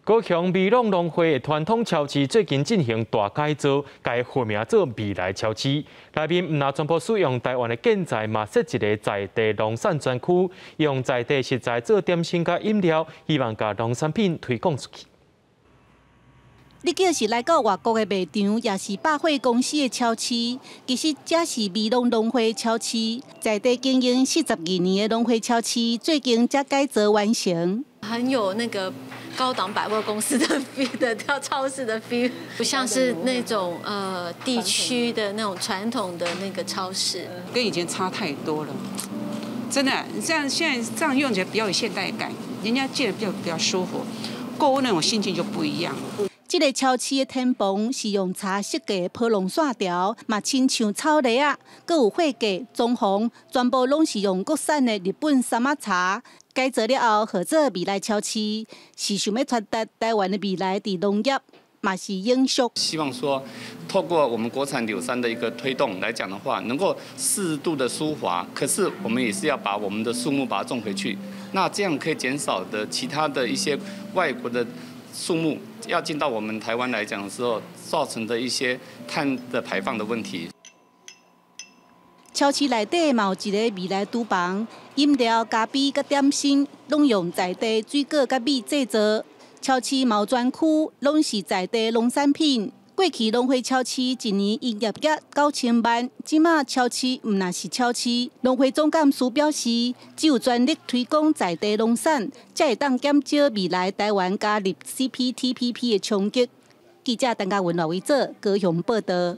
高雄美浓农会的传统超市最近进行大改造，改命名做未来超市。内面唔但全部使用台湾的建材，嘛设一个在地农产专区，用在地食材做点心甲饮料，希望把农产品推广出去。 你叫是来到外国的卖场，也是百货公司的超市，其实这是美浓农会超市，在地经营42年的农会超市，最近才改造完成。很有那个高档百货公司的 feel 的，到超市的 feel， 不像是那种地区的那种传统的那个超市，跟以前差太多了。真的，你这样现在这样用起来比较有现代感，人家见得比较舒服，购物那种心情就不一样了。 这个超市的天棚是用茶设计的波浪线条，嘛亲像草泥啊，佮有花架、装潢，全部拢是用国产的日本山仔茶改造了后，号做未来超市，是想要传达台湾的未来伫农业，嘛是永续。希望说，透过我们国产柳杉的一个推动来讲的话，能够适度的疏滑，可是我们也是要把我们的树木把它种回去，那这样可以减少的其他的一些外国的。 树木要进到我们台湾来讲的时候，造成的一些碳的排放的问题。超市内底嘛有一个未来厨房，饮料、咖啡、甲点心拢用在地水果甲米制作。超市嘛有专区，拢是在地农产品。过去农会超市一年营业额9000万，即马超市毋那是超市。农会总干事表示，只有全力推广在地农产，才会当减少未来台湾加入 CPTPP 的冲击。记者陈嘉文、罗维做高雄报道。